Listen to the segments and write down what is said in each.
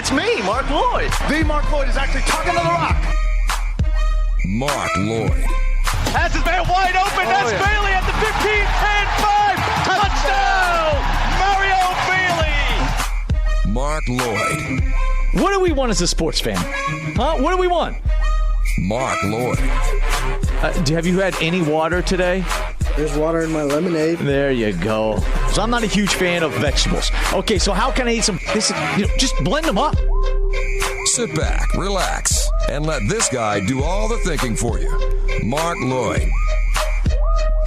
It's me, Marc Loyd. The Marc Loyd is actually talking to the rock. Marc Loyd. Has his man wide open. That's Bailey at the 15, 10, 5. Touchdown, Mario Bailey. Marc Loyd. What do we want as a sports fan? Huh? What do we want? Marc Loyd. Have you had any water today? There's water in my lemonade. There you go. So I'm not a huge fan of vegetables. Okay, so how can I eat some? Just blend them up. Sit back, relax, and let this guy do all the thinking for you. Marc Loyd.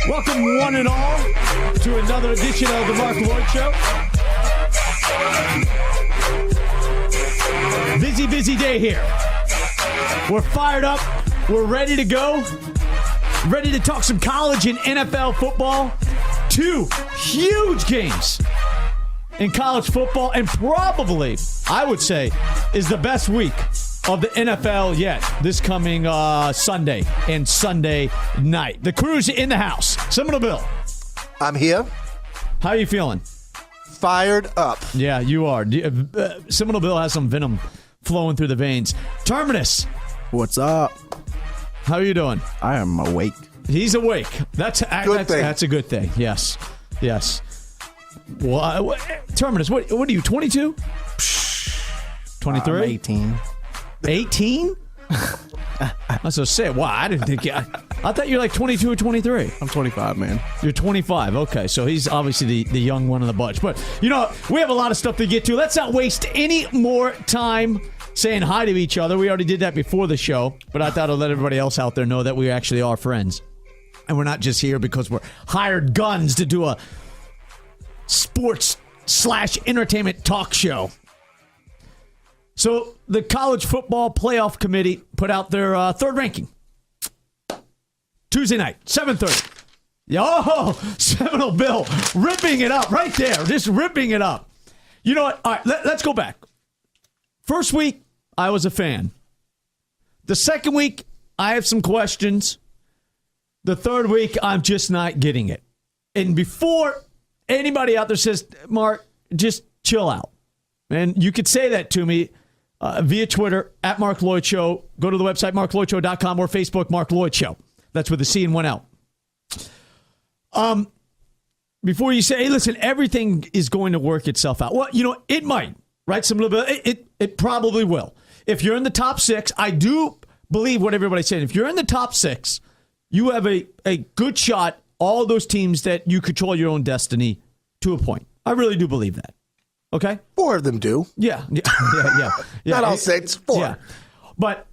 Welcome, one and all, to another edition of the Marc Loyd Show. Busy day here. We're fired up. We're ready to go. Ready to talk some college and NFL football. 2 huge games in college football, and probably, I would say, is the best week of the NFL yet. This coming Sunday and Sunday night. The crew's in the house. Seminole Bill. I'm here. How are you feeling? Fired up. Yeah, you are. Seminole Bill has some venom flowing through the veins. Terminus. What's up? How are you doing? I am awake. He's awake. That's a good thing. Yes. Well, Terminus, what are you, 22? 23? I'm 18. 18? That's so sad. Wow, I didn't think I thought you were like 22 or 23. I'm 25, man. You're 25. Okay, so he's obviously the young one in the bunch. But, we have a lot of stuff to get to. Let's not waste any more time saying hi to each other. We already did that before the show, but I thought I'd let everybody else out there know that we actually are friends. And we're not just here because we're hired guns to do a sports/entertainment talk show. So the College Football Playoff Committee put out their third ranking. Tuesday night, 7:30. Seminole Bill ripping it up right there. Just ripping it up. You know what? All right, let's go back. First week, I was a fan. The second week, I have some questions. The third week, I'm just not getting it. And before anybody out there says, Mark, just chill out. And you could say that to me via Twitter, at Marc Loyd Show. Go to the website, marcloydshow.com, or Facebook, Marc Loyd Show. That's with the C and one out. Before you say, hey, listen, everything is going to work itself out. Well, it might, right? It probably will. If you're in the top 6, I do believe what everybody's saying. If you're in the top 6, you have a good shot, all those teams that you control your own destiny to a point. I really do believe that. Okay? 4 of them do. Yeah. Not all 6, 4. Yeah. But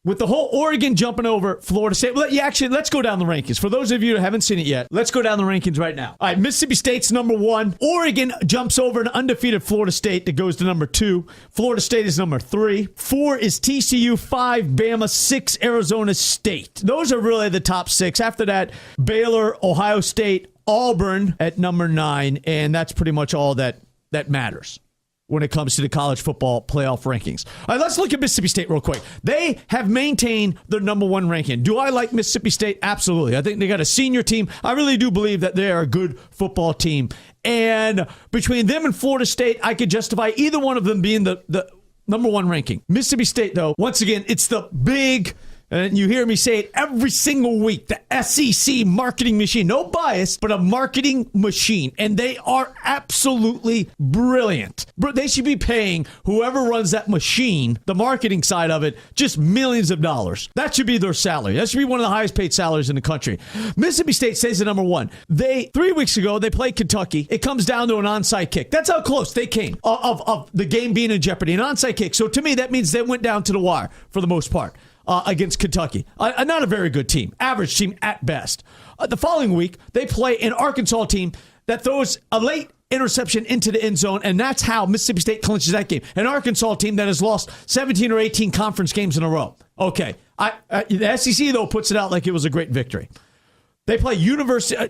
with the whole Oregon jumping over Florida State, let's go down the rankings. For those of you who haven't seen it yet, let's go down the rankings right now. All right, Mississippi State's number 1. Oregon jumps over an undefeated Florida State that goes to number 2. Florida State is number 3. 4 is TCU, 5 Bama, 6 Arizona State. Those are really the top 6. After that, Baylor, Ohio State, Auburn at number 9, and that's pretty much all that matters when it comes to the college football playoff rankings. All right, let's look at Mississippi State real quick. They have maintained their number 1 ranking. Do I like Mississippi State? Absolutely. I think they got a senior team. I really do believe that they are a good football team. And between them and Florida State, I could justify either one of them being the number 1 ranking. Mississippi State, though, once again, it's the big... And you hear me say it every single week, the SEC marketing machine. No bias, but a marketing machine. And they are absolutely brilliant. They should be paying whoever runs that machine, the marketing side of it, just millions of dollars. That should be their salary. That should be one of the highest paid salaries in the country. Mississippi State stays at number 1. 3 weeks ago, they played Kentucky. It comes down to an onside kick. That's how close they came of the game being in jeopardy. An onside kick. So to me, that means they went down to the wire for the most part. Against Kentucky. Not a very good team. Average team at best. The following week, they play an Arkansas team that throws a late interception into the end zone, and that's how Mississippi State clinches that game. An Arkansas team that has lost 17 or 18 conference games in a row. Okay. The SEC, though, puts it out like it was a great victory. They play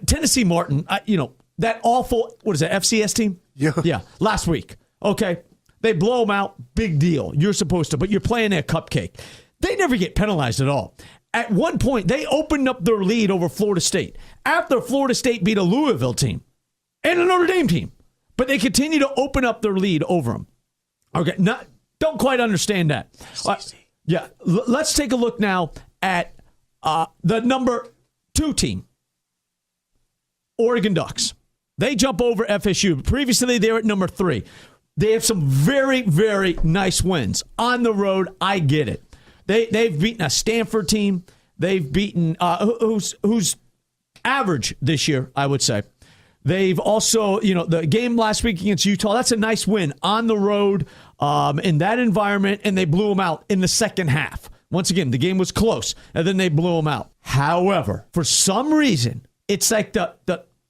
Tennessee Martin, that awful, FCS team? Yeah, last week. Okay. They blow them out. Big deal. You're supposed to, but you're playing a cupcake. They never get penalized at all. At one point, they opened up their lead over Florida State after Florida State beat a Louisville team and a Notre Dame team. But they continue to open up their lead over them. Okay, Don't quite understand that. Yeah, let's take a look now at the number 2 team, Oregon Ducks. They jump over FSU. Previously, they were at number 3. They have some very, very nice wins on the road. I get it. They've beaten a Stanford team. They've beaten who's average this year, I would say. They've also, the game last week against Utah, that's a nice win on the road in that environment, and they blew them out in the second half. Once again, the game was close, and then they blew them out. However, for some reason, it's like the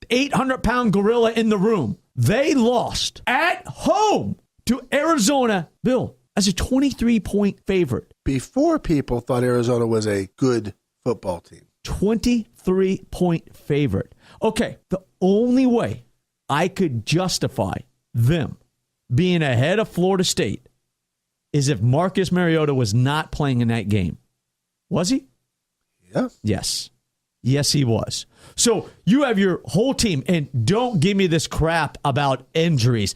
800-pound gorilla in the room. They lost at home to Arizona, Bill, as a 23-point favorite. Before people thought Arizona was a good football team. 23-point favorite. Okay, the only way I could justify them being ahead of Florida State is if Marcus Mariota was not playing in that game. Was he? Yeah. Yes. Yes, he was. So you have your whole team, and don't give me this crap about injuries.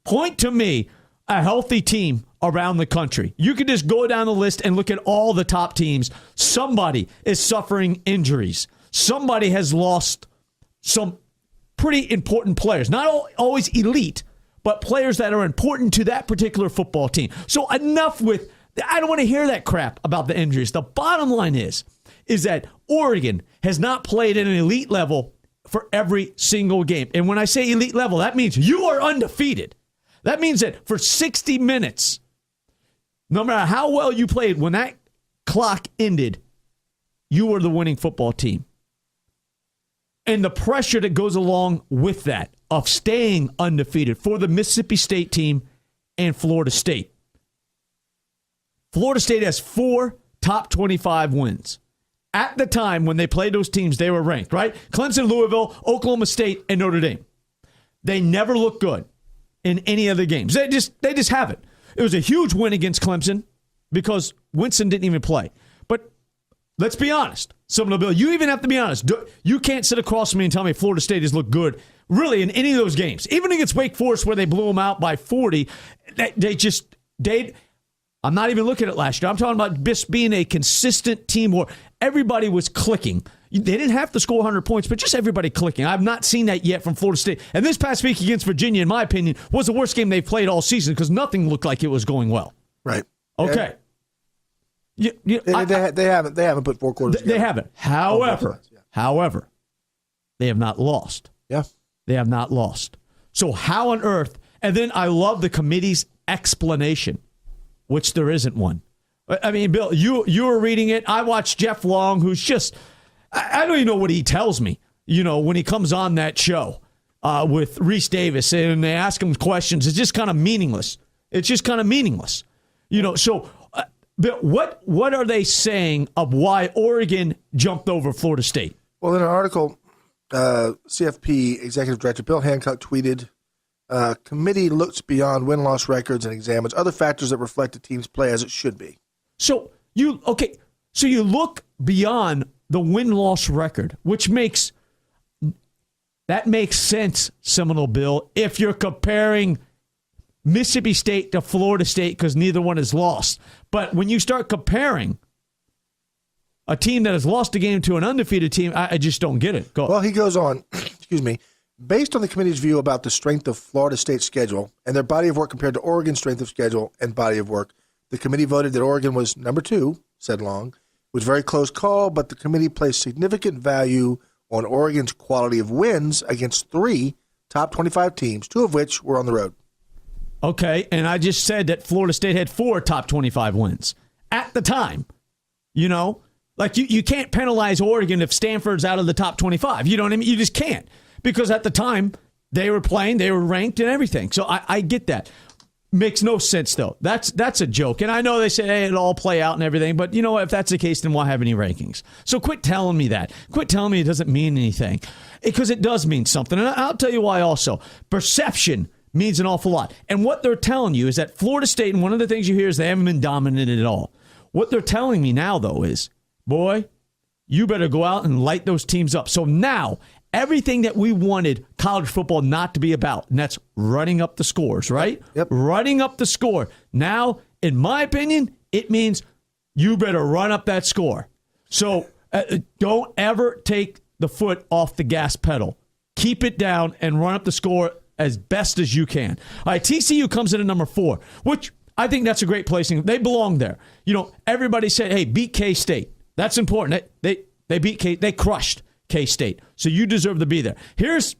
Point to me a healthy team around the country. You could just go down the list and look at all the top teams. Somebody is suffering injuries. Somebody has lost some pretty important players. Not always elite, but players that are important to that particular football team. So enough with, I don't want to hear that crap about the injuries. The bottom line is that Oregon has not played at an elite level for every single game. And when I say elite level, that means you are undefeated. That means that for 60 minutes, no matter how well you played, when that clock ended, you were the winning football team. And the pressure that goes along with that of staying undefeated for the Mississippi State team and Florida State. Florida State has 4 top 25 wins. At the time when they played those teams, they were ranked, right? Clemson, Louisville, Oklahoma State, and Notre Dame. They never look good in any of the games. They just haven't. It was a huge win against Clemson because Winston didn't even play. But let's be honest. Bill, you even have to be honest. You can't sit across from me and tell me Florida State has looked good, really, in any of those games. Even against Wake Forest, where they blew them out by 40, I'm not even looking at last year. I'm talking about just being a consistent team where everybody was clicking. They didn't have to score 100 points, but just everybody clicking. I've not seen that yet from Florida State. And this past week against Virginia, in my opinion, was the worst game they've played all season because nothing looked like it was going well. Right. Okay. They haven't put 4 quarters together. They haven't. However, they have not lost. Yeah. They have not lost. So how on earth? And then I love the committee's explanation, which there isn't one. I mean, Bill, you were reading it. I watched Jeff Long, who's just, I don't even know what he tells me, when he comes on that show with Reese Davis and they ask him questions. It's just kind of meaningless. So Bill, what are they saying of why Oregon jumped over Florida State? Well, in an article, CFP Executive Director Bill Hancock tweeted, committee looks beyond win-loss records and examines other factors that reflect the team's play as it should be. So you look beyond the win-loss record, which makes sense, Seminole Bill, if you're comparing Mississippi State to Florida State because neither one has lost. But when you start comparing a team that has lost a game to an undefeated team, I just don't get it. Go. Well, he goes on, based on the committee's view about the strength of Florida State's schedule and their body of work compared to Oregon's strength of schedule and body of work, the committee voted that Oregon was number 2, said Long. It was a very close call, but the committee placed significant value on Oregon's quality of wins against 3 top 25 teams, 2 of which were on the road. Okay, and I just said that Florida State had 4 top 25 wins at the time. Like you can't penalize Oregon if Stanford's out of the top 25. You know what I mean? You just can't. Because at the time, they were playing, they were ranked and everything. So I get that. Makes no sense, though. That's a joke. And I know they say, hey, it'll all play out and everything. But you know what? If that's the case, then why have any rankings? So quit telling me that. Quit telling me it doesn't mean anything. Because it does mean something. And I'll tell you why also. Perception means an awful lot. And what they're telling you is that Florida State, and one of the things you hear is they haven't been dominant at all. What they're telling me now, though, is, boy, you better go out and light those teams up. So now, everything that we wanted college football not to be about, and that's running up the scores, right? Yep. Running up the score. Now, in my opinion, it means you better run up that score. So don't ever take the foot off the gas pedal. Keep it down and run up the score as best as you can. All right, TCU comes in at number 4, which I think that's a great placing. They belong there. You know, everybody said, hey, beat K-State. That's important. They beat they crushed K-State. So you deserve to be there. Here's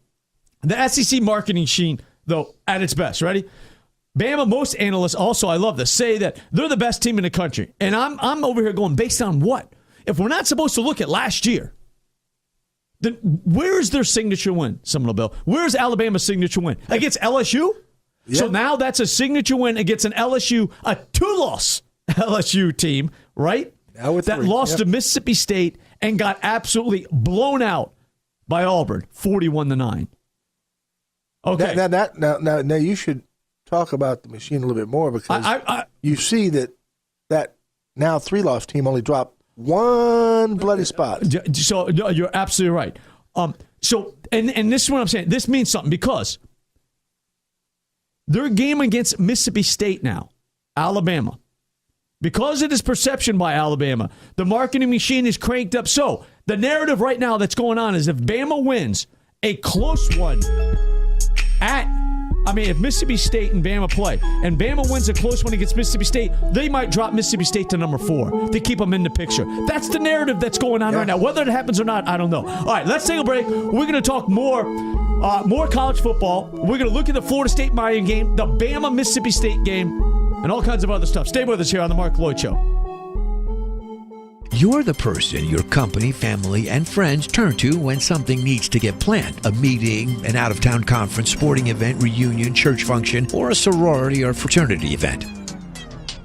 the SEC marketing machine, though, at its best. Ready? Bama, most analysts also, I love this, say that they're the best team in the country. And I'm over here going, based on what? If we're not supposed to look at last year, then where's their signature win, Seminole Bill? Where's Alabama's signature win? Against LSU? Yeah. So now that's a signature win against an LSU, a 2-loss LSU team, right? Now with that lost to Mississippi State and got absolutely blown out by Auburn, 41-9. Okay. Now you should talk about the machine a little bit more, because you see that now 3-loss team only dropped one bloody spot. So you're absolutely right. So this is what I'm saying. This means something, because their game against Mississippi State now, Alabama, because of this perception by Alabama, the marketing machine is cranked up. So the narrative right now that's going on is if Bama wins a close one if Mississippi State and Bama play, and Bama wins a close one against Mississippi State, they might drop Mississippi State to number 4 to keep them in the picture. That's the narrative that's going on right now. Whether it happens or not, I don't know. All right, let's take a break. We're going to talk more college football. We're going to look at the Florida State-Miami game, the Bama-Mississippi State game, and all kinds of other stuff. Stay with us here on the Marc Loyd Show. You're the person your company, family, and friends turn to when something needs to get planned. A meeting, an out-of-town conference, sporting event, reunion, church function, or a sorority or fraternity event.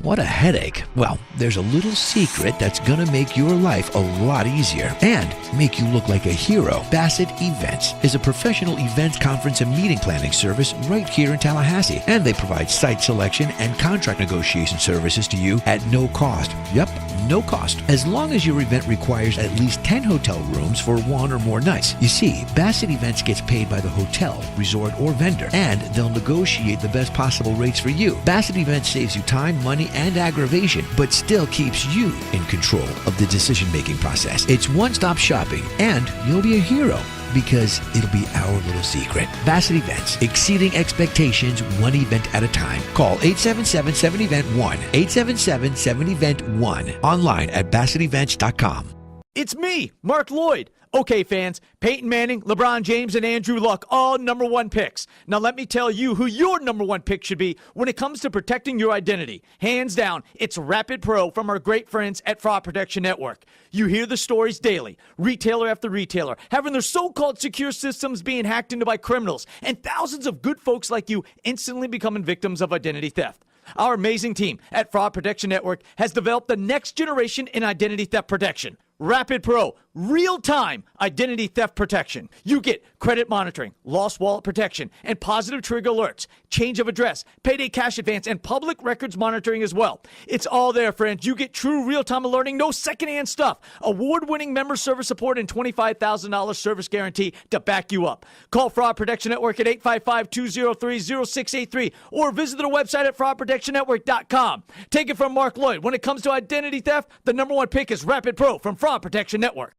What a headache. Well, there's a little secret that's gonna make your life a lot easier and make you look like a hero. Bassett Events is a professional events, conference, and meeting planning service right here in Tallahassee. And they provide site selection and contract negotiation services to you at no cost. Yep, no cost. As long as your event requires at least 10 hotel rooms for 1 or more nights. You see, Bassett Events gets paid by the hotel, resort, or vendor, and they'll negotiate the best possible rates for you. Bassett Events saves you time, money, and aggravation, but still keeps you in control of the decision-making process. It's one-stop shopping, and you'll be a hero because it'll be our little secret. Bassett Events, exceeding expectations one event at a time. Call 877-7-EVENT-1, 877-7-EVENT-1, online at BassettEvents.com. It's me, Marc Loyd. Okay, fans, Peyton Manning, LeBron James, and Andrew Luck, all number 1 picks. Now let me tell you who your number 1 pick should be when it comes to protecting your identity. Hands down, it's Rapid Pro from our great friends at Fraud Protection Network. You hear the stories daily, retailer after retailer, having their so-called secure systems being hacked into by criminals, and thousands of good folks like you instantly becoming victims of identity theft. Our amazing team at Fraud Protection Network has developed the next generation in identity theft protection. Rapid Pro, real-time identity theft protection. You get credit monitoring, lost wallet protection, and positive trigger alerts, change of address, payday cash advance, and public records monitoring as well. It's all there, friends. You get true real-time alerting, no secondhand stuff, award-winning member service support, and $25,000 service guarantee to back you up. Call Fraud Protection Network at 855-203-0683 or visit their website at fraudprotectionnetwork.com. Take it from Marc Loyd. When it comes to identity theft, the number 1 pick is Rapid Pro from Fraud Protection Network.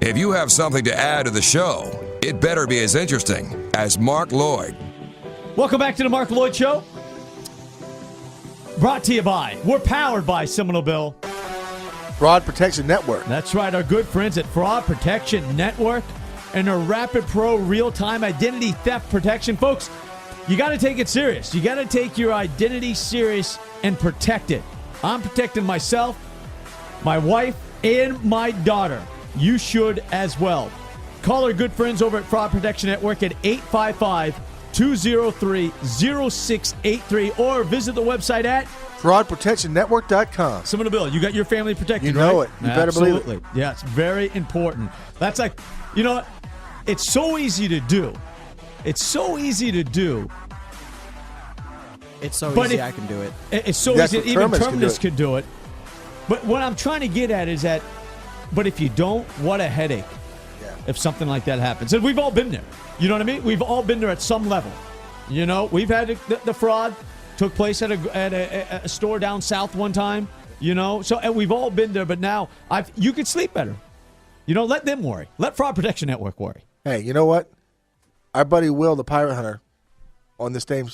If you have something to add to the show, it better be as interesting as Marc Loyd. Welcome back to the Marc Loyd Show. Brought to you by, we're powered by Seminole Bill. Fraud Protection Network. That's right, our good friends at Fraud Protection Network and their Rapid Pro real-time identity theft protection. Folks, you got to take it serious. You got to take your identity serious and protect it. I'm protecting myself, my wife, and my daughter. You should as well. Call our good friends over at Fraud Protection Network at 855-203-0683 or visit the website at fraudprotectionnetwork.com. Seminole Bill, you got your family protected, you know right? it. You better believe it. Yeah, it's very important. That's like, you know what? It's so easy to do. It's so easy to do. It's so easy I can do it. It's so easy. Even Terminus can do it. But what I'm trying to get at is that, but if you don't, what a headache. if something like that happens. And we've all been there. You know what I mean? We've all been there at some level. You know, we've had the fraud took place at a store down south one time. You know, so and we've all been there. But now you could sleep better. You know, let them worry. Let Fraud Protection Network worry. Hey, you know what? Our buddy Will, the pirate hunter, on this same,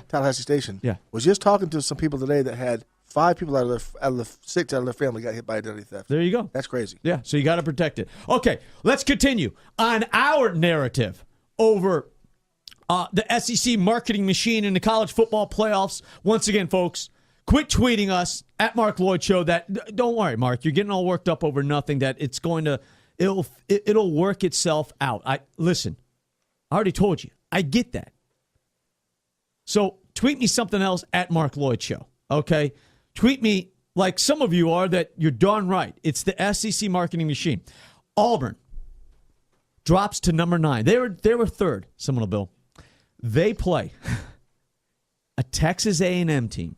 Tallahassee station, was just talking to some people today that had 5 people out of the 6 out of their family got hit by identity theft. There you go. That's crazy. Yeah, so you got to protect it. Okay, let's continue on our narrative over the SEC marketing machine in the college football playoffs. Once again, folks, quit tweeting us at Marc Loyd Show that, don't worry, Mark, you're getting all worked up over nothing, that it's going to, it'll work itself out. Listen, I already told you. I get that. So tweet me something else at Marc Loyd Show, okay? Tweet me like some of you are that you're darn right. It's the SEC marketing machine. Auburn drops to number 9. They were third, Seminole Bill. They play a Texas A&M team.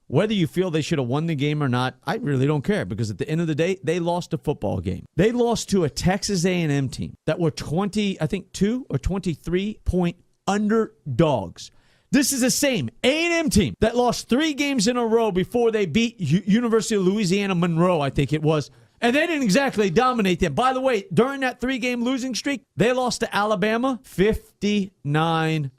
Whether you feel they should have won the game or not, I really don't care, because at the end of the day, they lost a football game. They lost to a Texas A&M team that were 2 or 23-point underdogs. This is the same A&M team that lost 3 games in a row before they beat University of Louisiana Monroe, I think it was. And they didn't exactly dominate them. By the way, during that 3-game losing streak, they lost to Alabama 59-0.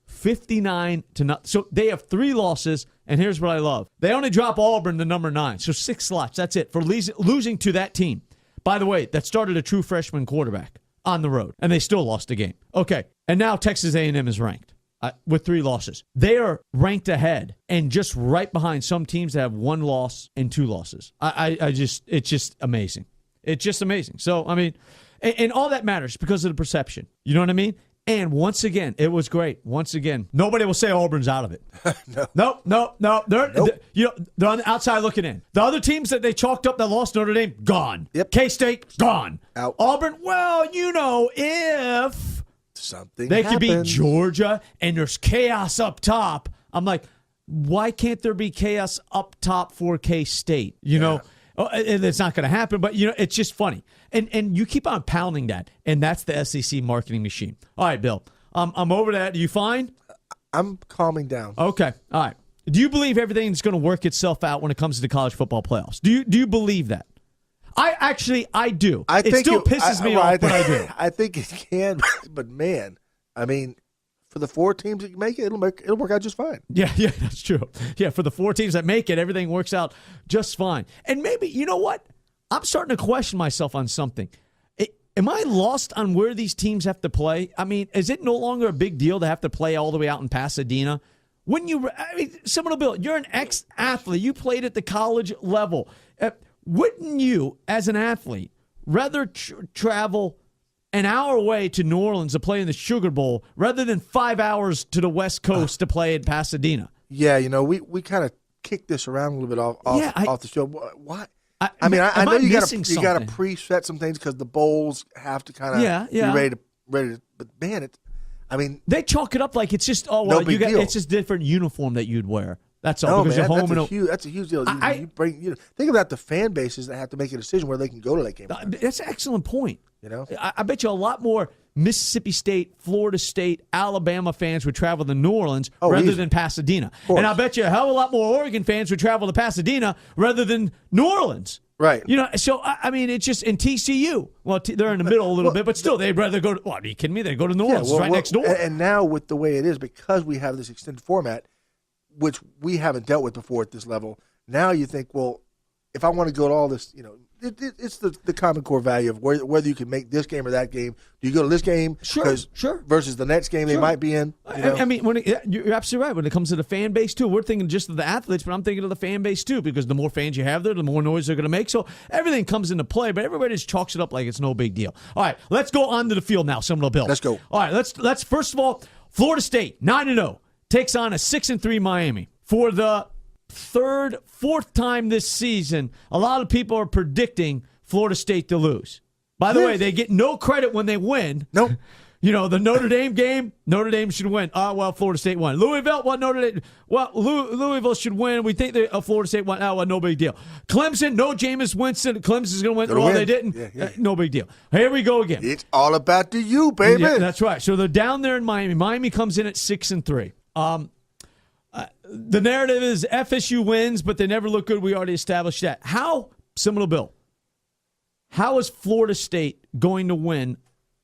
59-0. So they have 3 losses, and here's what I love. They only drop Auburn to number 9. So 6 slots. That's it for losing to that team. By the way, that started a true freshman quarterback on the road, and they still lost the game. Okay, and now Texas A&M is ranked with 3 losses. They are ranked ahead and just right behind some teams that have 1 loss and 2 losses. It's just amazing. It's just amazing. So, I mean, and all that matters because of the perception. You know what I mean? And once again, it was great. Once again, nobody will say Auburn's out of it. No. They're on the outside looking in. The other teams that they chalked up that lost, Notre Dame, gone. Yep. K-State, gone. Out. Auburn, well, if something they happens. could beat Georgia and there's chaos up top, I'm like, why can't there be chaos up top for K-State? You know? And it's not going to happen, but it's just funny. And you keep on pounding that, and that's the SEC marketing machine. All right, Bill, I'm over that. Are you fine? I'm calming down. Okay, all right. Do you believe everything's going to work itself out when it comes to the college football playoffs? Do you believe that? I do. It still pisses me off, but I do. I think it can, but man, I mean, for the 4 teams that make it, it'll work out just fine. Yeah, that's true. Yeah, for the 4 teams that make it, everything works out just fine. And maybe, you know what? I'm starting to question myself on something. Am I lost on where these teams have to play? I mean, is it no longer a big deal to have to play all the way out in Pasadena? Wouldn't you? I mean, Seminole Bill, you're an ex-athlete. You played at the college level. Wouldn't you, as an athlete, rather travel an hour away to New Orleans to play in the Sugar Bowl rather than 5 hours to the West Coast to play in Pasadena? Yeah, we kind of kicked this around a little bit off the show. Why? I know you got to preset some things because the bowls have to kind of be ready to. But man, they chalk it up like it's just it's just different uniform that you'd wear. That's No, all. Because man, you're home that's a huge deal. Think about the fan bases that have to make a decision where they can go to that game. That's an excellent point. I bet you a lot more Mississippi State, Florida State, Alabama fans would travel to New Orleans rather than Pasadena. And I bet you a hell of a lot more Oregon fans would travel to Pasadena rather than New Orleans. Right. So, I mean, it's just in TCU. Well, they're in the middle a little bit, but still, they'd rather go to, are you kidding me? They go to New Orleans. It's right next door. And now with the way it is, because we have this extended format, which we haven't dealt with before at this level, now you think, well, if I want to go to all this, it's the common core value of whether you can make this game or that game. Do you go to this game? Sure. Versus the next game they might be in. I mean, you're absolutely right. When it comes to the fan base, too, we're thinking just of the athletes, but I'm thinking of the fan base, too, because the more fans you have there, the more noise they're going to make. So everything comes into play, but everybody just chalks it up like it's no big deal. All right, let's go on to the field now, Seminole Bill. Let's go. All right, let's first of all, Florida State, 9-0, takes on a 6-3 Miami. For the fourth time this season, a lot of people are predicting Florida State to lose. By the way, they get no credit when they win. Nope. The Notre Dame game, Notre Dame should win. Florida State won. Louisville, Notre Dame. Louisville should win. We think Florida State won. No big deal. Clemson, no Jameis Winston. Clemson's going to win. They didn't. Yeah. No big deal. Here we go again. It's all about the U, baby. Yeah, that's right. So they're down there in Miami. Miami comes in at 6-3. The narrative is FSU wins, but they never look good. We already established that. Similar to Bill, how is Florida State going to win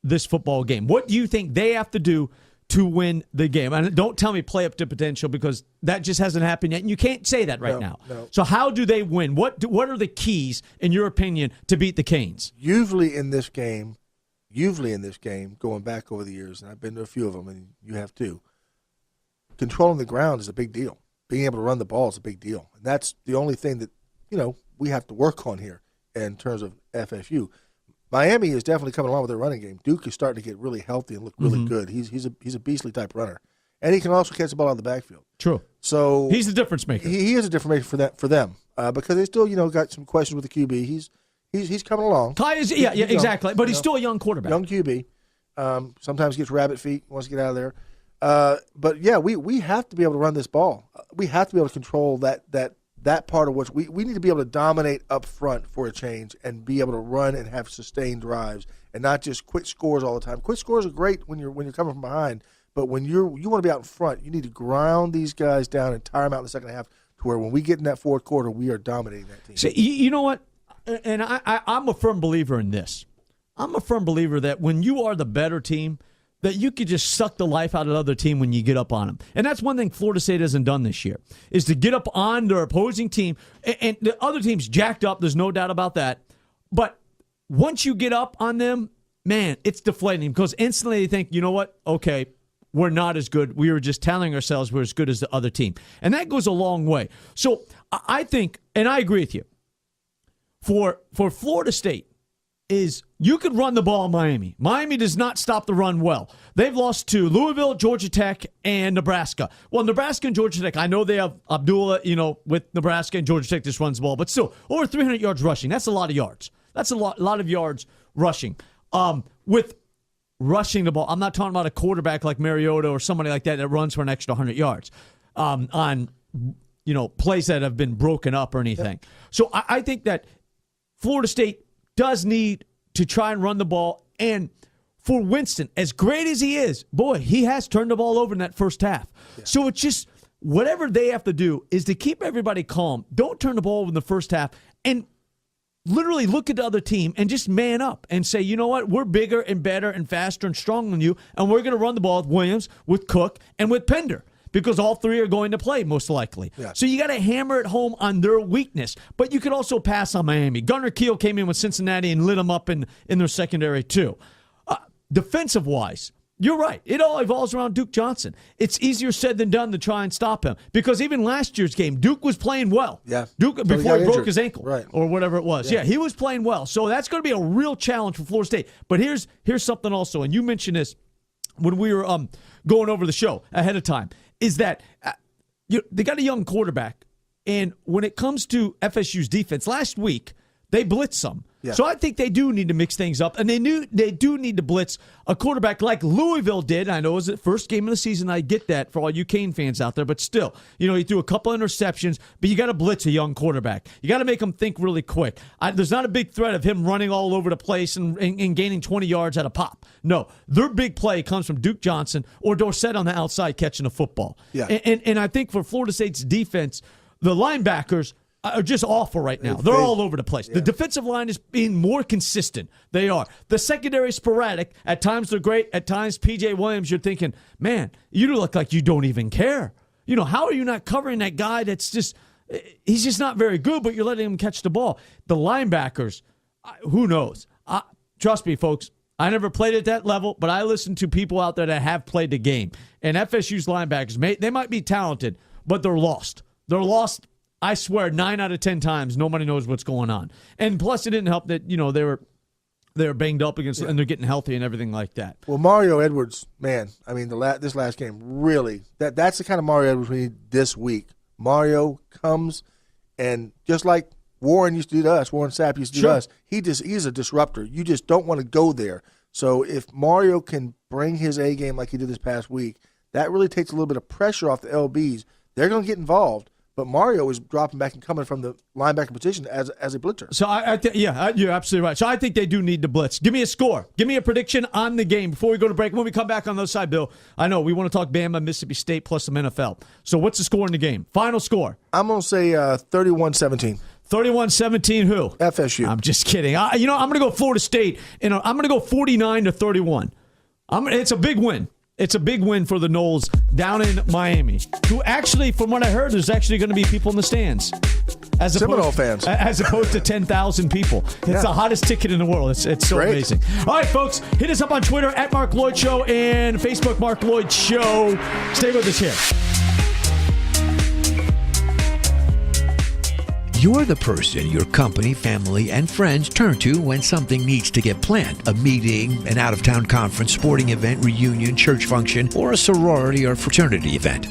this football game? What do you think they have to do to win the game? And don't tell me play up to potential, because that just hasn't happened yet, and you can't say that right now. No. So how do they win? What are the keys, in your opinion, to beat the Canes? Usually in this game, going back over the years, and I've been to a few of them, and you have too, controlling the ground is a big deal. Being able to run the ball is a big deal. And that's the only thing that, we have to work on here in terms of FSU. Miami is definitely coming along with their running game. Duke is starting to get really healthy and look really good. He's a beastly type runner. And he can also catch the ball out of the backfield. True. So he's the difference maker. He is a difference maker for them because they still, got some questions with the QB. He's coming along. Kai is, exactly. But he's still a young quarterback. Young QB. Sometimes gets rabbit feet, wants to get out of there. But we have to be able to run this ball. We have to be able to control that part of what we need to be able to dominate up front for a change and be able to run and have sustained drives and not just quick scores all the time. Quick scores are great when you're coming from behind, but when you want to be out in front, you need to ground these guys down and tire them out in the second half to where when we get in that fourth quarter, we are dominating that team. So, you know what? And I'm a firm believer in this. I'm a firm believer that when you are the better team, that you could just suck the life out of the other team when you get up on them. And that's one thing Florida State hasn't done this year, is to get up on their opposing team. And the other team's jacked up, there's no doubt about that. But once you get up on them, man, it's deflating because instantly they think, you know what, okay, we're not as good. We were just telling ourselves we're as good as the other team. And that goes a long way. So I think, and I agree with you, for Florida State, is you could run the ball in Miami. Miami does not stop the run well. They've lost to Louisville, Georgia Tech, and Nebraska. Well, Nebraska and Georgia Tech, I know they have Abdullah, with Nebraska, and Georgia Tech just runs the ball, but still, over 300 yards rushing. That's a lot of yards. That's a lot of yards rushing. With rushing the ball, I'm not talking about a quarterback like Mariota or somebody like that runs for an extra 100 yards on plays that have been broken up or anything. Yeah. So I think that Florida State does need to try and run the ball. And for Winston, as great as he is, boy, he has turned the ball over in that first half. Yeah. So it's just whatever they have to do is to keep everybody calm. Don't turn the ball over in the first half and literally look at the other team and just man up and say, you know what, we're bigger and better and faster and stronger than you, and we're going to run the ball with Williams, with Cook, and with Pender. Because all three are going to play, most likely. Yeah. So you got to hammer it home on their weakness. But you could also pass on Miami. Gunnar Kiel came in with Cincinnati and lit them up in their secondary, too. Defensive-wise, you're right. It all evolves around Duke Johnson. It's easier said than done to try and stop him. Because even last year's game, Duke was playing well. Yeah. Duke, before he broke his ankle. Right. Or whatever it was. Yeah, he was playing well. So that's going to be a real challenge for Florida State. But here's something also, and you mentioned this when we were going over the show ahead of time, is that they got a young quarterback, and when it comes to FSU's defense, last week they blitzed some. Yeah. So I think they do need to mix things up, and they do need to blitz a quarterback like Louisville did. I know it was the first game of the season. I get that for all you Cane fans out there, but still, he threw a couple interceptions, but you got to blitz a young quarterback. You got to make him think really quick. There's not a big threat of him running all over the place and gaining 20 yards at a pop. No, their big play comes from Duke Johnson or Dorsett on the outside catching a football. Yeah. And I think for Florida State's defense, the linebackers are just awful right now. They're all over the place. Yeah. The defensive line is being more consistent. They are. The secondary is sporadic. At times they're great. At times, P.J. Williams, you're thinking, man, you look like you don't even care. How are you not covering that guy that's just – he's just not very good, but you're letting him catch the ball. The linebackers, who knows? Trust me, folks, I never played at that level, but I listen to people out there that have played the game. And FSU's linebackers, they might be talented, but they're lost. They're lost. I swear, 9 out of 10 times, nobody knows what's going on. And plus, it didn't help that they were banged up against, and they're getting healthy and everything like that. Well, Mario Edwards, man, I mean, this last game really that's the kind of Mario Edwards we need this week. Mario comes and just like Warren used to do to us, Warren Sapp used to do to us. He's a disruptor. You just don't want to go there. So if Mario can bring his A game like he did this past week, that really takes a little bit of pressure off the LBs. They're going to get involved, but Mario is dropping back and coming from the linebacker position as a blitzer. So you're absolutely right. So I think they do need to blitz. Give me a score. Give me a prediction on the game before we go to break. When we come back on the other side, Bill, I know we want to talk Bama, Mississippi State, plus some NFL. So what's the score in the game? Final score. I'm going to say 31-17. 31-17 who? FSU. I'm just kidding. I'm going to go Florida State, and I'm going to go 49-31. It's a big win. It's a big win for the Noles down in Miami, who actually, from what I heard, there's actually going to be people in the stands. Seminole fans. As opposed to 10,000 people. It's the hottest ticket in the world. It's so Great. amazing. All right, folks, hit us up on Twitter at Marc Loyd Show and Facebook Marc Loyd Show. Stay with us here. You're the person your company, family, and friends turn to when something needs to get planned. A meeting, an out-of-town conference, sporting event, reunion, church function, or a sorority or fraternity event.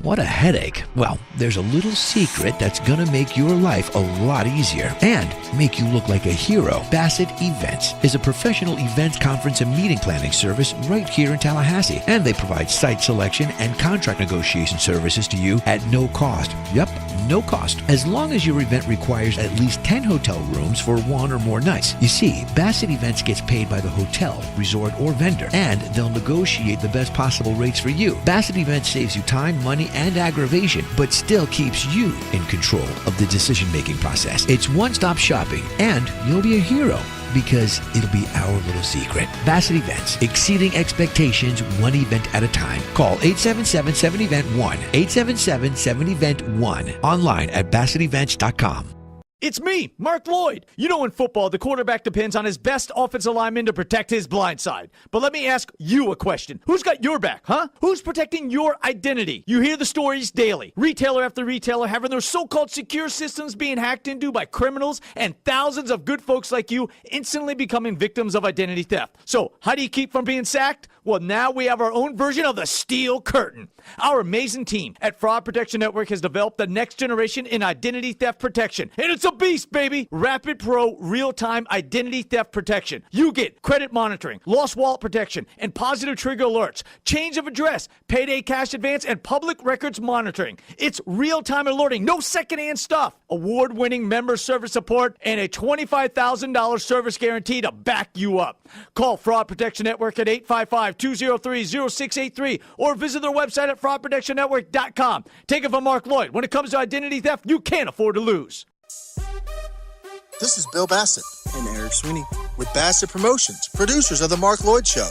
What a headache. Well, there's a little secret that's gonna make your life a lot easier and make you look like a hero. Bassett Events is a professional events, conference, and meeting planning service right here in Tallahassee. And they provide site selection and contract negotiation services to you at no cost. Yep, no cost. As long as your event requires at least 10 hotel rooms for one or more nights. You see, Bassett Events gets paid by the hotel, resort, or vendor, and they'll negotiate the best possible rates for you. Bassett Events saves you time, money, and aggravation, but still keeps you in control of the decision-making process. It's one-stop shopping, and you'll be a hero because it'll be our little secret. Bassett Events, exceeding expectations one event at a time. Call 877-7-EVENT-1, 877-7-EVENT-1, online at BassettEvents.com. It's me, Marc Loyd. You know, in football, the quarterback depends on his best offensive lineman to protect his blind side. But let me ask you a question. Who's got your back, huh? Who's protecting your identity? You hear the stories daily. Retailer after retailer having their so-called secure systems being hacked into by criminals, and thousands of good folks like you instantly becoming victims of identity theft. So, how do you keep from being sacked? Well, now we have our own version of the Steel Curtain. Our amazing team at Fraud Protection Network has developed the next generation in identity theft protection. And it's a beast, baby! Rapid Pro real-time identity theft protection. You get credit monitoring, lost wallet protection, and positive trigger alerts, change of address, payday cash advance, and public records monitoring. It's real-time alerting, no secondhand stuff. Award-winning member service support, and a $25,000 service guarantee to back you up. Call Fraud Protection Network at 855-203-0683 or visit their website at fraudprotectionnetwork.com. Take it from Marc Loyd. When it comes to identity theft, you can't afford to lose. This is Bill Bassett and Eric Sweeney with Bassett Promotions, producers of The Marc Loyd Show.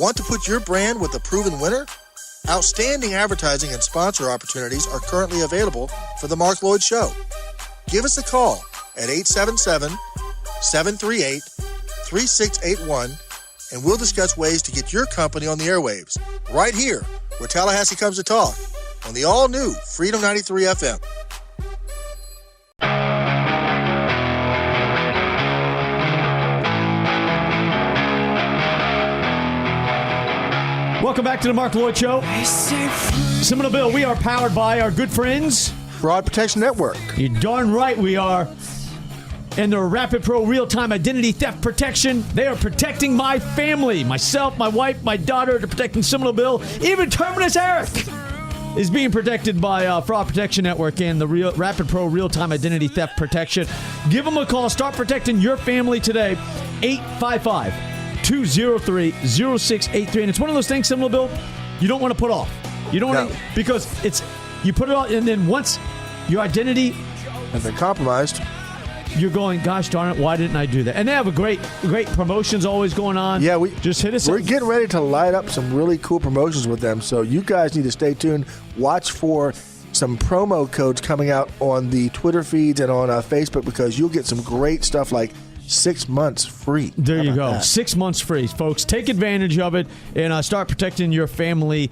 Want to put your brand with a proven winner? Outstanding advertising and sponsor opportunities are currently available for The Marc Loyd Show. Give us a call at 877-738-3681 and we'll discuss ways to get your company on the airwaves right here where Tallahassee comes to talk on the all-new Freedom 93 FM. Welcome back to the Marc Loyd Show. Seminole Bill, we are powered by our good friends, Fraud Protection Network. You're darn right we are. And their Rapid Pro real-time identity theft protection. They are protecting my family, myself, my wife, my daughter. They're protecting Seminole Bill. Even Terminus Eric is being protected by Fraud Protection Network and the Rapid Pro real-time identity theft protection. Give them a call. Start protecting your family today. 855-203-0683. And it's one of those things, Seminole Bill, you don't want to put off. You don't want to, because you put it off, and then once your identity has been compromised, you're going, gosh darn it, why didn't I do that? And they have a great promotions always going on. Yeah, just hit us. We're getting ready to light up some really cool promotions with them, so you guys need to stay tuned. Watch for some promo codes coming out on the Twitter feeds and on Facebook, because you'll get some great stuff like 6 months free. There you go. 6 months free, folks. Take advantage of it and start protecting your family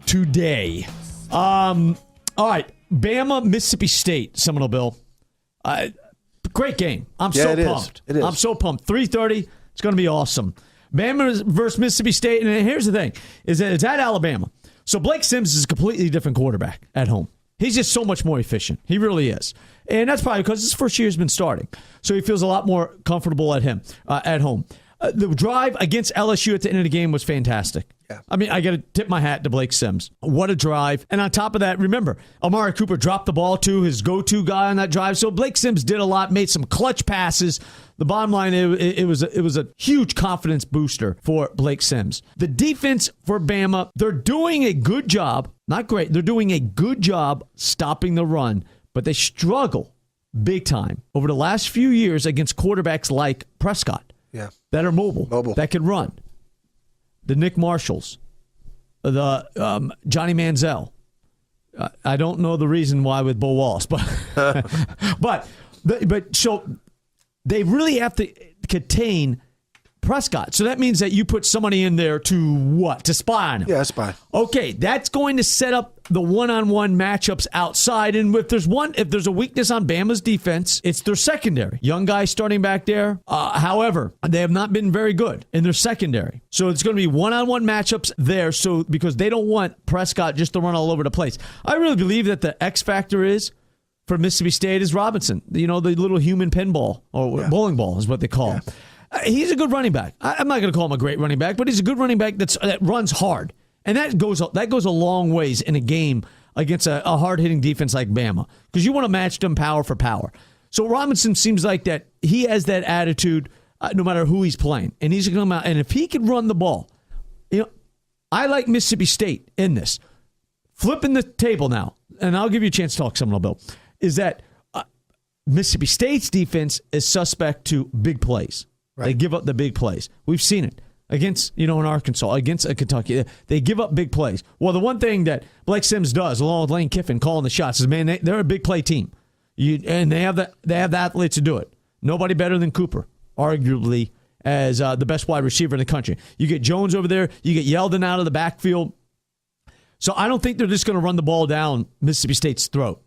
today. All right, Bama, Mississippi State, Seminole Bill. Great game. I'm so pumped. It is. I'm so pumped. 3:30. It's going to be awesome. Bama versus Mississippi State. And here's the thing, is that it's at Alabama. So Blake Sims is a completely different quarterback at home. He's just so much more efficient. He really is. And that's probably because his first year has been starting. So he feels a lot more comfortable at home. The drive against LSU at the end of the game was fantastic. Yeah. I mean, I got to tip my hat to Blake Sims. What a drive. And on top of that, remember, Amari Cooper dropped the ball to his go-to guy on that drive. So Blake Sims did a lot, made some clutch passes. The bottom line, it was a huge confidence booster for Blake Sims. The defense for Bama, they're doing a good job. Not great. They're doing a good job stopping the run, but they struggle big time over the last few years against quarterbacks like Prescott. Yeah. That are mobile, that can run. The Nick Marshalls, the Johnny Manziel. I don't know the reason why with Bo Wallace, but so they really have to contain Prescott. So that means that you put somebody in there to what? To spy on him. Yeah, spy. Okay, that's going to set up the one-on-one matchups outside. And if there's a weakness on Bama's defense, it's their secondary. Young guy starting back there. However, they have not been very good in their secondary. So it's going to be one-on-one matchups there. So because they don't want Prescott just to run all over the place. I really believe that the X factor is for Mississippi State is Robinson. The little human pinball or bowling ball is what they call him. He's a good running back. I'm not going to call him a great running back, but he's a good running back that runs hard. And that goes a long ways in a game against a hard-hitting defense like Bama because you want to match them power for power. So Robinson seems like that he has that attitude no matter who he's playing. And he's going to come out. And if he can run the ball, I like Mississippi State in this. Flipping the table now, and I'll give you a chance to talk, Seminole Bill, is that Mississippi State's defense is suspect to big plays. Right. They give up the big plays. We've seen it against, in Arkansas, against Kentucky. They give up big plays. Well, the one thing that Blake Sims does, along with Lane Kiffin calling the shots, is, man, they're a big play team. And they have the athletes to do it. Nobody better than Cooper, arguably, as the best wide receiver in the country. You get Jones over there. You get Yeldon out of the backfield. So I don't think they're just going to run the ball down Mississippi State's throat.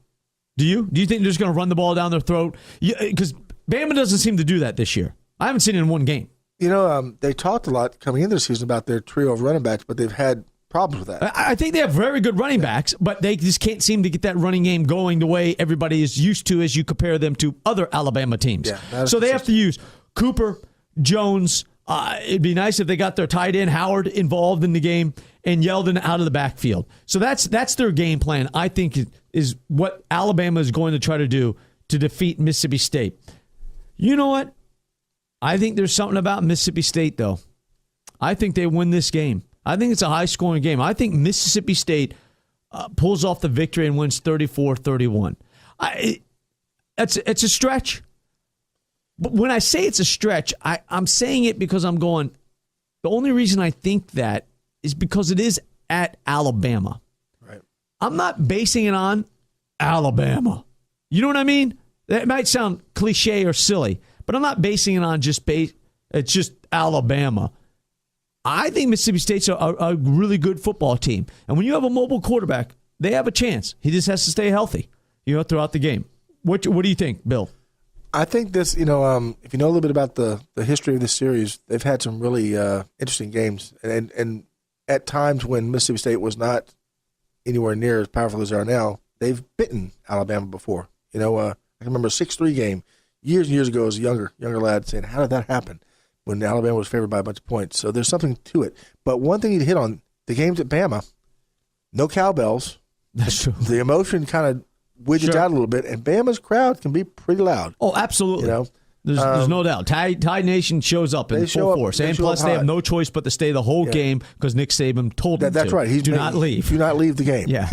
Do you? Do you think they're just going to run the ball down their throat? Because Bama doesn't seem to do that this year. I haven't seen it in one game. They talked a lot coming into the season about their trio of running backs, but they've had problems with that. I think they have very good running backs, but they just can't seem to get that running game going the way everybody is used to as you compare them to other Alabama teams. Yeah, so they have to use Cooper, Jones. It'd be nice if they got their tight end, Howard, involved in the game, and Yeldon out of the backfield. So that's their game plan, I think, is what Alabama is going to try to do to defeat Mississippi State. You know what? I think there's something about Mississippi State, though. I think they win this game. I think it's a high-scoring game. I think Mississippi State pulls off the victory and wins 34-31. It's a stretch. But when I say it's a stretch, I'm saying it because I'm going, the only reason I think that is because it is at Alabama. Right. I'm not basing it on Alabama. You know what I mean? That might sound cliche or silly, but I'm not basing it on it's just Alabama. I think Mississippi State's a really good football team. And when you have a mobile quarterback, they have a chance. He just has to stay healthy, throughout the game. What do you think, Bill? I think this, if you know a little bit about the history of this series, they've had some really interesting games. And at times when Mississippi State was not anywhere near as powerful as they are now, they've bitten Alabama before. I can remember a 6-3 game years and years ago as a younger lad saying, how did that happen when Alabama was favored by a bunch of points? So there's something to it. But one thing you'd hit on, the games at Bama, no cowbells. That's true. The emotion kind of widgets out a little bit, and Bama's crowd can be pretty loud. Oh, absolutely. There's no doubt. Tide Nation shows up in full force. And plus, they have no choice but to stay the whole game because Nick Saban told them that's to. Right. Do not leave. Do not leave the game. Yeah.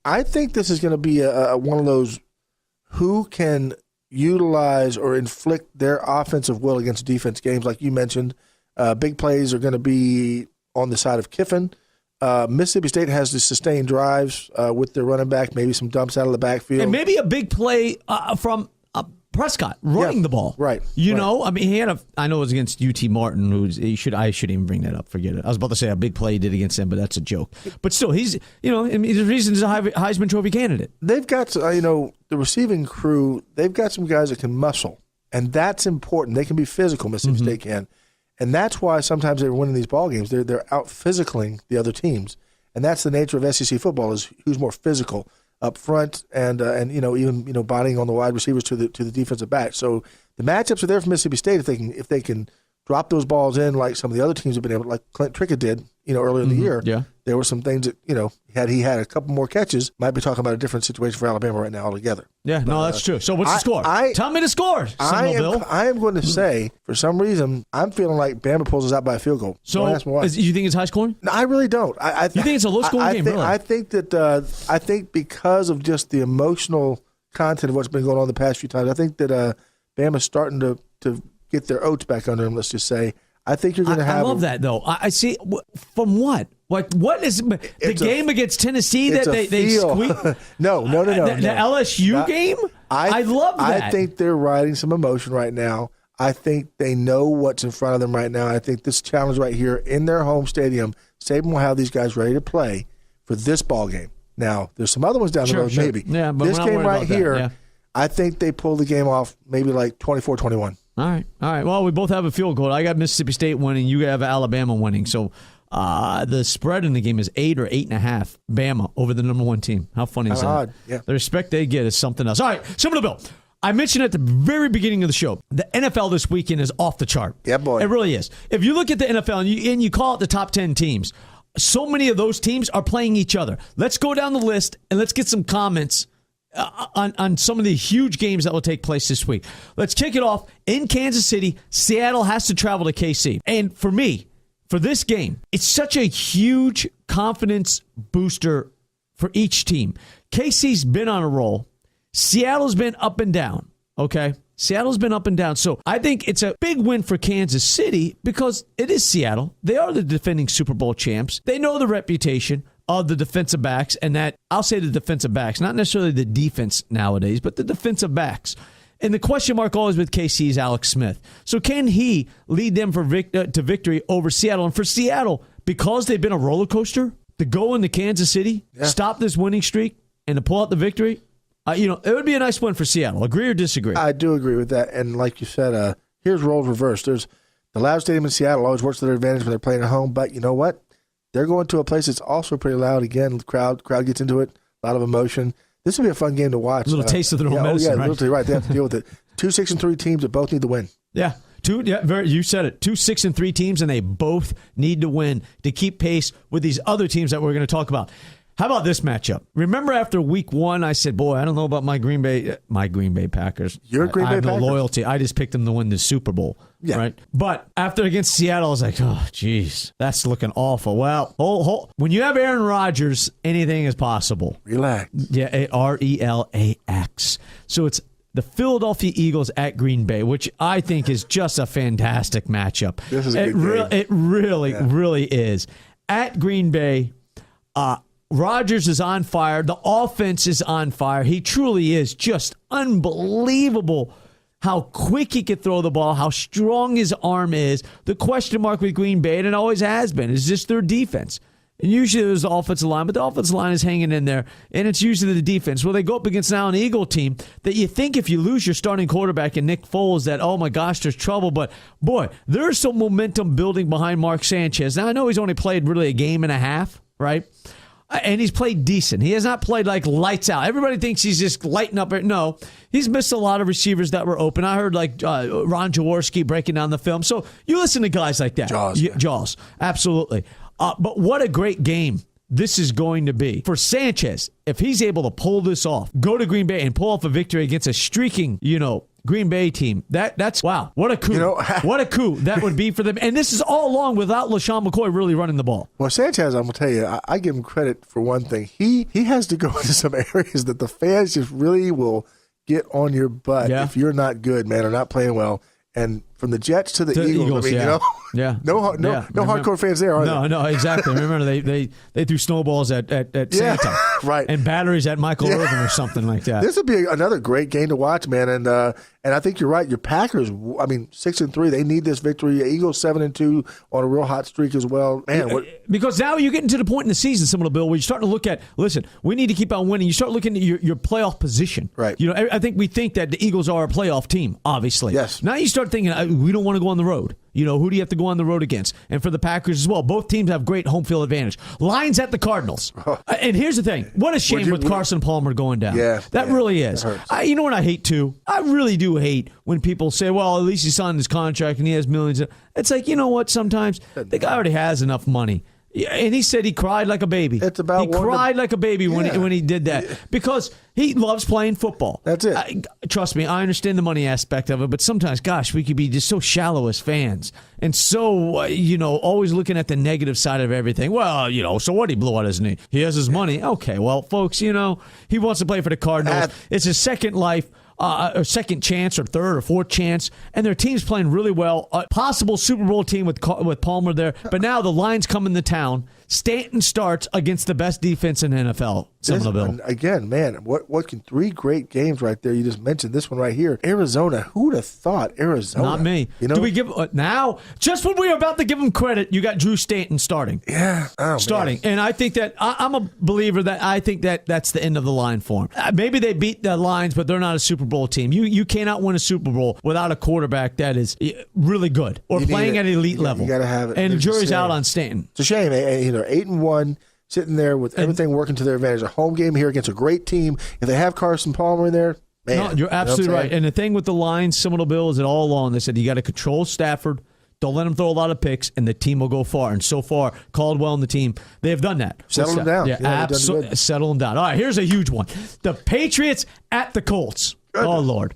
I think this is going to be one of those who can utilize or inflict their offensive will against defense games, like you mentioned. Big plays are going to be on the side of Kiffin. Mississippi State has the sustained drives with their running back, maybe some dumps out of the backfield. And maybe a big play from Prescott running the ball. Right. He had I know it was against UT Martin, I shouldn't even bring that up. Forget it. I was about to say a big play he did against them, but that's a joke. But still, he's, the reason he's a Heisman Trophy candidate. They've got, the receiving crew, they've got some guys that can muscle, and that's important. They can be physical, Mississippi State can. And that's why sometimes they're winning these ball games. They're out physicaling the other teams, and that's the nature of SEC football: is who's more physical up front, and even bodying on the wide receivers to the defensive back. So the matchups are there for Mississippi State if they can drop those balls in like some of the other teams have been able, like Clint Trickett did, earlier in the year. Yeah. There were some things that, had he had a couple more catches, might be talking about a different situation for Alabama right now altogether. Yeah, no, that's true. So what's the score? Tell me the score, I am going to say, for some reason, I'm feeling like Bama pulls us out by a field goal. So you think it's high scoring? No, I really don't. You think it's a low-scoring game, really? I think because of just the emotional content of what's been going on the past few times, I think that Bama's starting to get their oats back under them, let's just say. I think you're going to have. I love that, though. I see. From what? Like, what is the game against Tennessee that they squeak? No. The LSU game? I love that. I think they're riding some emotion right now. I think they know what's in front of them right now. I think this challenge right here in their home stadium, Saban will have these guys ready to play for this ball game. Now, there's some other ones down the road, maybe. Yeah, but this game right here, yeah. I think they pull the game off maybe like 24-21. All right. Well, we both have a field goal. I got Mississippi State winning. You have Alabama winning. So the spread in the game is 8 or 8.5. Bama over the number 1 team. How funny is that? Odd. Yeah. The respect they get is something else. All right. Similar Bill. I mentioned at the very beginning of the show, the NFL this weekend is off the chart. Yeah, boy. It really is. If you look at the NFL and you call it the top 10 teams, so many of those teams are playing each other. Let's go down the list and let's get some comments on some of the huge games that will take place this week. Let's kick it off in Kansas City. Seattle has to travel to KC. And for me, for this game, it's such a huge confidence booster for each team. KC's been on a roll. Seattle's been up and down, okay? Seattle's been up and down. So I think it's a big win for Kansas City because it is Seattle. They are the defending Super Bowl champs. They know the reputation of the defensive backs, and that I'll say the defensive backs, not necessarily the defense nowadays, but the defensive backs. And the question mark always with KC is Alex Smith. So can he lead them to victory over Seattle? And for Seattle, because they've been a roller coaster, to go into Kansas City, stop this winning streak, and to pull out the victory, it would be a nice win for Seattle. Agree or disagree? I do agree with that. And like you said, here's roles reversed. There's the Loud Stadium in Seattle always works to their advantage when they're playing at home. But you know what? They're going to a place that's also pretty loud. Again, the crowd gets into it. A lot of emotion. This will be a fun game to watch. A little taste of their own medicine, right? Literally, right. They have to deal with it. 2 6-3 teams that both need to win. Yeah. You said it. 2 6-3 teams, and they both need to win to keep pace with these other teams that we're going to talk about. How about this matchup? Remember after week 1, I said, boy, I don't know about my Green Bay Packers. You're a Green Bay Packers? I have no loyalty. I just picked them to win the Super Bowl. Yeah. Right? But after against Seattle, I was like, oh, geez, that's looking awful. Well, when you have Aaron Rodgers, anything is possible. Relax. Yeah, RELAX. So it's the Philadelphia Eagles at Green Bay, which I think is just a fantastic matchup. This is a good game. It really is. At Green Bay, Rodgers is on fire. The offense is on fire. He truly is just unbelievable how quick he could throw the ball, how strong his arm is. The question mark with Green Bay, and it always has been, is just their defense. And usually there's the offensive line, but the offensive line is hanging in there, and it's usually the defense. Well, they go up against now an Eagle team that you think if you lose your starting quarterback in Nick Foles that, oh my gosh, there's trouble. But, boy, there's some momentum building behind Mark Sanchez. Now, I know he's only played really a game and a half, right? And he's played decent. He has not played like lights out. Everybody thinks he's just lighting up. No, he's missed a lot of receivers that were open. I heard like Ron Jaworski breaking down the film. So you listen to guys like that. Jaws. Absolutely. But what a great game this is going to be. For Sanchez, if he's able to pull this off, go to Green Bay and pull off a victory against a streaking, Green Bay team. That's wow. What a coup. What a coup that would be for them. And this is all along without LaShawn McCoy really running the ball. Well, Sanchez, I'm going to tell you, I give him credit for one thing. He has to go into some areas that the fans just really will get on your butt if you're not good, man, or not playing well. And from the Jets to the Eagles, no hardcore fans there, are there? No, exactly. Remember, they threw snowballs at Santa. Right. And batteries at Michael Irvin or something like that. This would be another great game to watch, man. And I think you're right. Your Packers, 6-3, they need this victory. Eagles 7-2 on a real hot streak as well. Man, because now you're getting to the point in the season, some of the Bill, where you're starting to look at, listen, we need to keep on winning. You start looking at your playoff position. Right. I think we think that the Eagles are a playoff team, obviously. Yes. Now you start thinking, we don't want to go on the road. Who do you have to go on the road against? And for the Packers as well, both teams have great home field advantage. Lions at the Cardinals. And here's the thing. What a shame with Carson Palmer going down. Yeah. That really is. You know what I hate, too? I really do hate when people say, well, at least he signed his contract and he has millions. It's like, you know what? Sometimes the guy already has enough money. Yeah, and he said he cried like a baby. He cried like a baby when he did that because he loves playing football. That's it. Trust me, I understand the money aspect of it, but sometimes, gosh, we could be just so shallow as fans and so, always looking at the negative side of everything. Well, so what? He blew out his knee. He has his money. Okay, well, folks, he wants to play for the Cardinals. It's his second life. Or second chance or third or fourth chance, and their team's playing really well. A possible Super Bowl team with Palmer there, but now the Lions come into town. Stanton starts against the best defense in the NFL. Again, man, what can 3 great games right there? You just mentioned this one right here. Arizona. Who'd have thought Arizona? Not me. Do we give now? Just when we were about to give him credit, you got Drew Stanton starting. Yeah, starting, man. and I think that I'm a believer that I think that's the end of the line for him. Maybe they beat the Lions, but they're not a Super Bowl team. You cannot win a Super Bowl without a quarterback that is really good or playing at elite level. You got to have it. And the jury's out on Stanton. It's a shame. 8-1, sitting there with everything working to their advantage. A home game here against a great team. If they have Carson Palmer in there, man. No, you're absolutely right. And the thing with the Lions, similar to Bill, is that all along they said you got to control Stafford. Don't let him throw a lot of picks, and the team will go far. And so far, Caldwell and the team, they have done that. Settle them down. Yeah, absolutely. Settle them down. All right, here's a huge one. The Patriots at the Colts. Goodness. Oh, Lord.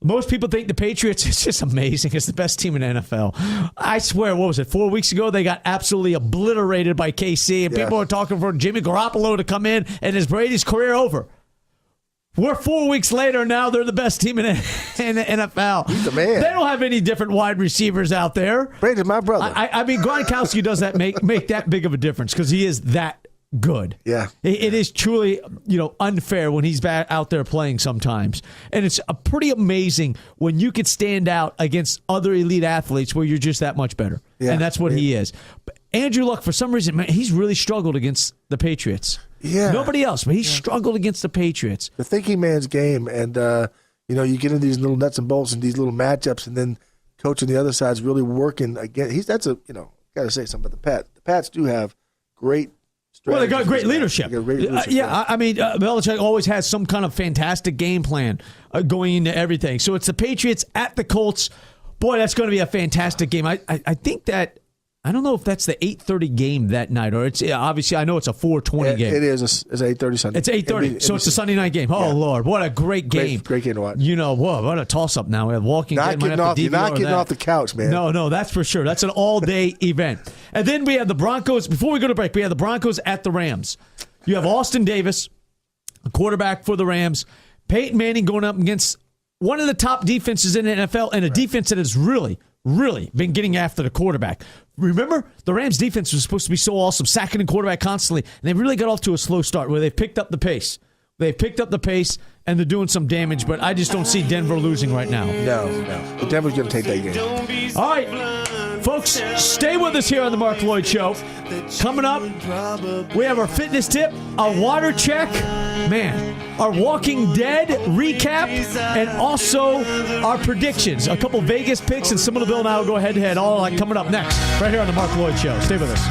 Most people think the Patriots is just amazing. It's the best team in the NFL. I swear, 4 weeks ago, they got absolutely obliterated by KC, and people are talking for Jimmy Garoppolo to come in, and is Brady's career over? We're 4 weeks later, now they're the best team in the NFL. He's the man. They don't have any different wide receivers out there. Brady's my brother. I mean, Gronkowski doesn't make that big of a difference because he is that good. Yeah. It is truly, unfair when he's back out there playing sometimes. And it's pretty amazing when you could stand out against other elite athletes where you're just that much better. Yeah. And that's what he is. But Andrew Luck, for some reason, man, he's really struggled against the Patriots. Yeah. Nobody else, but he struggled against the Patriots. The thinking man's game, and you get into these little nuts and bolts and these little matchups, and then coach on the other side's really working again. Got to say something about the Pats. The Pats do have great. Well, they got great leadership. I mean, Belichick always has some kind of fantastic game plan going into everything. So it's the Patriots at the Colts. Boy, that's going to be a fantastic game. I think that. I don't know if that's the 8:30 game that night, or it's obviously I know it's a 4:20 game. It is. It's 8:30 Sunday. It's 8:30, so it's a Sunday night game. Oh Lord, what a great game! Great game to watch. What a toss-up now. We have Walking Dead. You're not getting off the couch, man. No, that's for sure. That's an all-day event. And then we have the Broncos. Before we go to break, we have the Broncos at the Rams. You have Austin Davis, a quarterback for the Rams. Peyton Manning going up against one of the top defenses in the NFL, and a defense that has really been getting after the quarterback. Remember, the Rams defense was supposed to be so awesome, sacking the quarterback constantly, and they really got off to a slow start where they've picked up the pace. And they're doing some damage, but I just don't see Denver losing right now. No. But Denver's going to take that game. All right, folks, stay with us here on the Marc Loyd Show. Coming up, we have our fitness tip, our water check, our Walking Dead recap, and also our predictions. A couple Vegas picks, and some of the Bill and I will go head-to-head. All coming up next, right here on the Marc Loyd Show. Stay with us.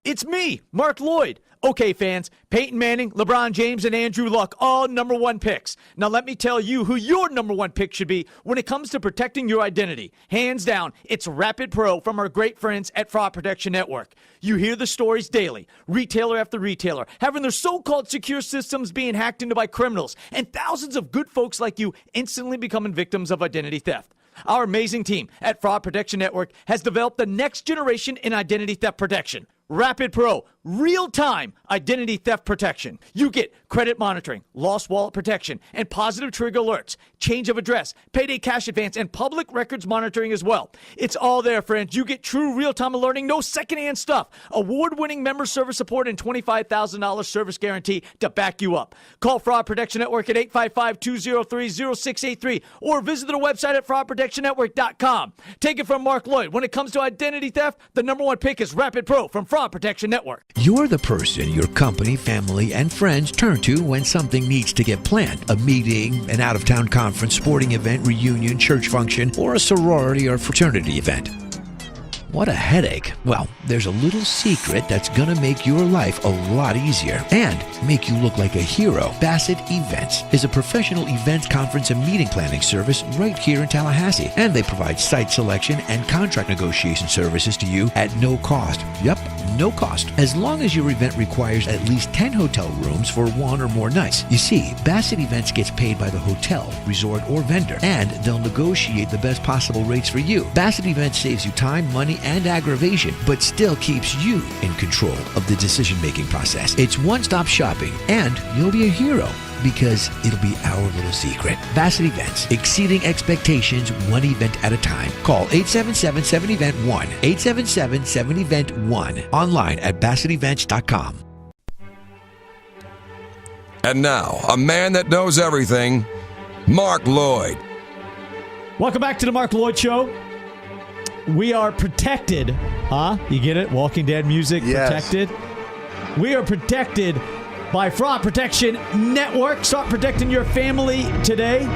It's me, Marc Loyd. Okay, fans, Peyton Manning, LeBron James, and Andrew Luck, all number 1 picks. Now let me tell you who your number 1 pick should be when it comes to protecting your identity. Hands down, it's Rapid Pro from our great friends at Fraud Protection Network. You hear the stories daily, retailer after retailer, having their so-called secure systems being hacked into by criminals, and thousands of good folks like you instantly becoming victims of identity theft. Our amazing team at Fraud Protection Network has developed the next generation in identity theft protection. Rapid Pro, real-time identity theft protection. You get credit monitoring, lost wallet protection, and positive trigger alerts, change of address, payday cash advance, and public records monitoring as well. It's all there, friends. You get true real-time alerting, no secondhand stuff, award-winning member service support, and $25,000 service guarantee to back you up. Call Fraud Protection Network at 855-203-0683 or visit their website at fraudprotectionnetwork.com. Take it from Marc Loyd. When it comes to identity theft, the number 1 pick is Rapid Pro from Fraud Protection Network. You're the person your company, family, and friends turn to when something needs to get planned. A meeting, an out-of-town conference, sporting event, reunion, church function, or a sorority or fraternity event. What a headache. Well, there's a little secret that's gonna make your life a lot easier and make you look like a hero. Bassett Events is a professional events, conference, and meeting planning service right here in Tallahassee. And they provide site selection and contract negotiation services to you at no cost. Yep, no cost. As long as your event requires at least 10 hotel rooms for one or more nights. You see, Bassett Events gets paid by the hotel, resort, or vendor, and they'll negotiate the best possible rates for you. Bassett Events saves you time, money, and aggravation, but still keeps you in control of the decision-making process. It's one-stop shopping, and you'll be a hero because it'll be our little secret. Bassett Events, exceeding expectations one event at a time. Call 877-7-EVENT-1, 877-7-EVENT-1, online at BassettEvents.com. And now, a man that knows everything, Marc Loyd. Welcome back to the Marc Loyd Show. We are protected. Huh? You get it? Walking Dead music, Yes. protected. We are protected by Fraud Protection Network. Start protecting your family today.